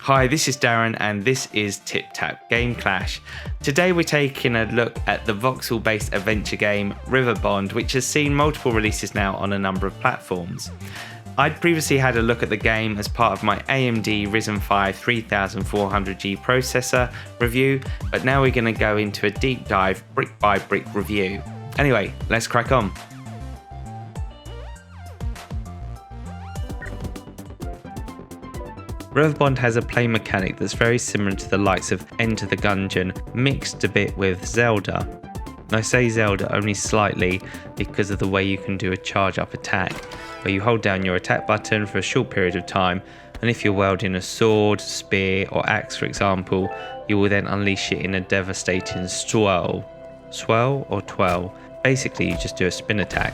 Hi, this is Darren and this is Tip Tap Game Clash. Today we're taking a look at the Voxel based adventure game Riverbond, which has seen multiple releases now on a number of platforms. I'd previously had a look at the game as part of my AMD Ryzen 5 3400G processor review, but now we're going to go into a deep dive brick by brick review. Anyway, let's crack on. Riverbond has a play mechanic that's very similar to the likes of Enter the Gungeon, mixed a bit with Zelda. I say Zelda only slightly because of the way you can do a charge up attack, where you hold down your attack button for a short period of time, and if you're wielding a sword, spear or axe for example, you will then unleash it in a devastating swirl. Swirl or twirl? Basically you just do a spin attack.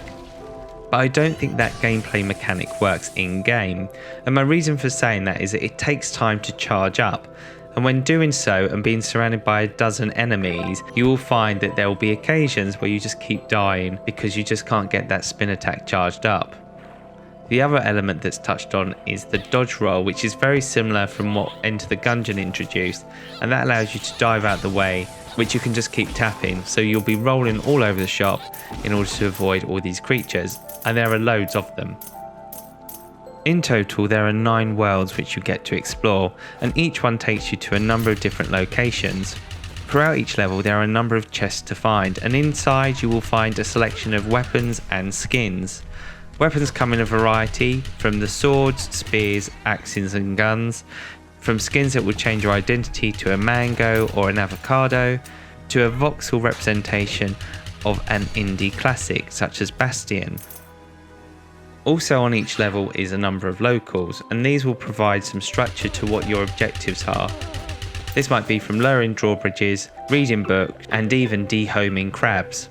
But I don't think that gameplay mechanic works in-game, and my reason for saying that is that it takes time to charge up, and when doing so and being surrounded by a dozen enemies, you will find that there will be occasions where you just keep dying because you just can't get that spin attack charged up. The other element that's touched on is the dodge roll, which is very similar from what Enter the Gungeon introduced, and that allows you to dive out the way, which you can just keep tapping, so you'll be rolling all over the shop in order to avoid all these creatures, and there are loads of them. In total there are 9 worlds which you get to explore, and each one takes you to a number of different locations. Throughout each level there are a number of chests to find, and inside you will find a selection of weapons and skins. Weapons come in a variety, from the swords, spears, axes and guns, from skins that will change your identity to a mango or an avocado, to a voxel representation of an indie classic such as Bastion. Also on each level is a number of locals, and these will provide some structure to what your objectives are. This might be from lowering drawbridges, reading books, and even dehoming crabs.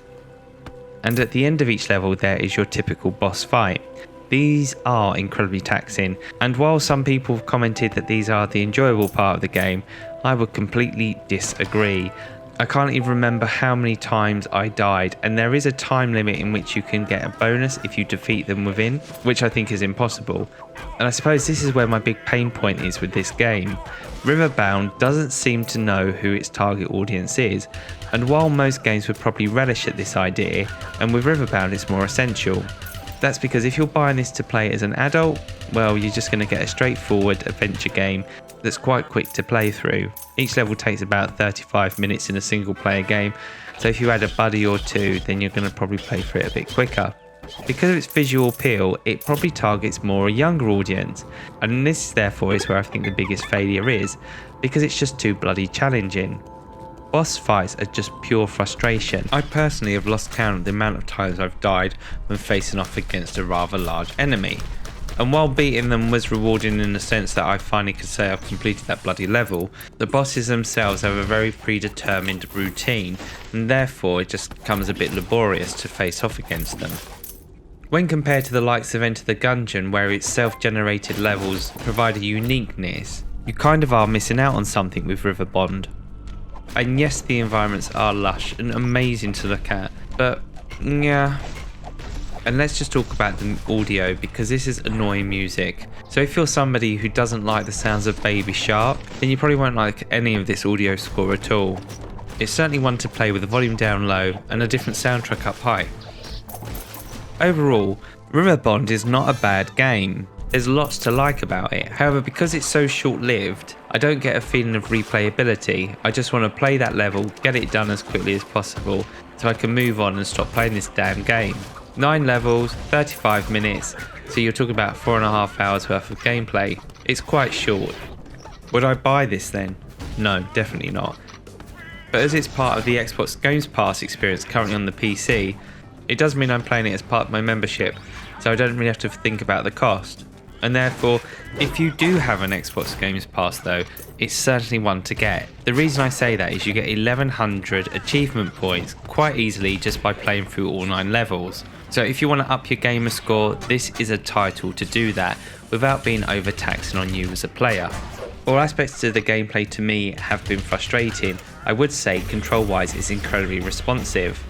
And at the end of each level there is your typical boss fight. These are incredibly taxing, and while some people have commented that these are the enjoyable part of the game, I would completely disagree. I can't even remember how many times I died, and there is a time limit in which you can get a bonus if you defeat them within, which I think is impossible. And I suppose this is where my big pain point is with this game. Riverbond doesn't seem to know who its target audience is, and while most games would probably relish at this idea, and with Riverbond it's more essential. That's because if you're buying this to play as an adult, well, you're just going to get a straightforward adventure game that's quite quick to play through. Each level takes about 35 minutes in a single player game, so if you add a buddy or two, then you're going to probably play through it a bit quicker. Because of its visual appeal, it probably targets more a younger audience, and this therefore is where I think the biggest failure is, because it's just too bloody challenging. Boss fights are just pure frustration. I personally have lost count of the amount of times I've died when facing off against a rather large enemy. And while beating them was rewarding in the sense that I finally could say I've completed that bloody level, the bosses themselves have a very predetermined routine, and therefore it just becomes a bit laborious to face off against them. When compared to the likes of Enter the Gungeon, where its self-generated levels provide a uniqueness, you kind of are missing out on something with Riverbond. And yes, the environments are lush and amazing to look at, but yeah. And let's just talk about the audio, because this is annoying music. So if you're somebody who doesn't like the sounds of Baby Shark, then you probably won't like any of this audio score at all. It's certainly one to play with the volume down low and a different soundtrack up high. Overall, Riverbond is not a bad game. There's lots to like about it. However, because it's so short-lived, I don't get a feeling of replayability. I just want to play that level, get it done as quickly as possible, so I can move on and stop playing this damn game. 9 levels, 35 minutes, so you're talking about 4.5 hours worth of gameplay. It's quite short. Would I buy this then? No, definitely not. But as it's part of the Xbox Games Pass experience currently on the PC, it does mean I'm playing it as part of my membership, so I don't really have to think about the cost. And therefore, if you do have an Xbox Games Pass though, it's certainly one to get. The reason I say that is you get 1100 achievement points quite easily just by playing through all 9 levels. So if you want to up your gamer score, this is a title to do that without being overtaxing on you as a player. All aspects of the gameplay to me have been frustrating. I would say control wise it's incredibly responsive.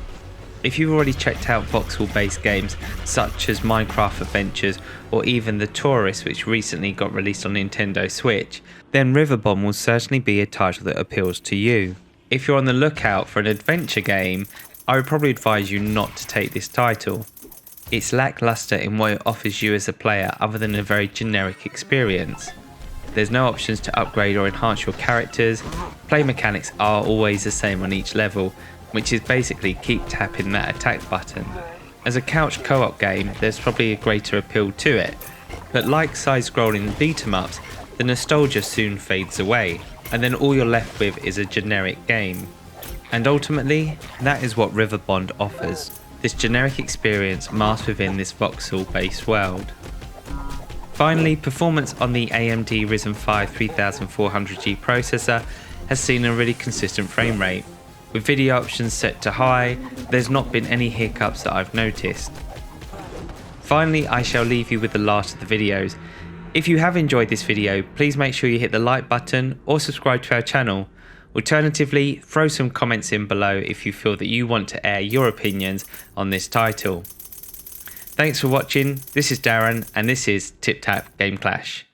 If you've already checked out voxel based games such as Minecraft Adventures or even The Tourist, which recently got released on Nintendo Switch, then Riverbond will certainly be a title that appeals to you. If you're on the lookout for an adventure game, I would probably advise you not to take this title. It's lackluster in what it offers you as a player other than a very generic experience. There's no options to upgrade or enhance your characters. Play mechanics are always the same on each level, which is basically keep tapping that attack button. As a couch co-op game, there's probably a greater appeal to it, but like side-scrolling beat-em-ups, the nostalgia soon fades away, and then all you're left with is a generic game. And ultimately, that is what Riverbond offers, this generic experience masked within this voxel-based world. Finally, performance on the AMD Ryzen 5 3400G processor has seen a really consistent frame rate. With video options set to high, there's not been any hiccups that I've noticed. Finally, I shall leave you with the last of the videos. If you have enjoyed this video, please make sure you hit the like button or subscribe to our channel. Alternatively, throw some comments in below if you feel that you want to air your opinions on this title. Thanks for watching, this is Darren and this is Tip Tap Game Clash.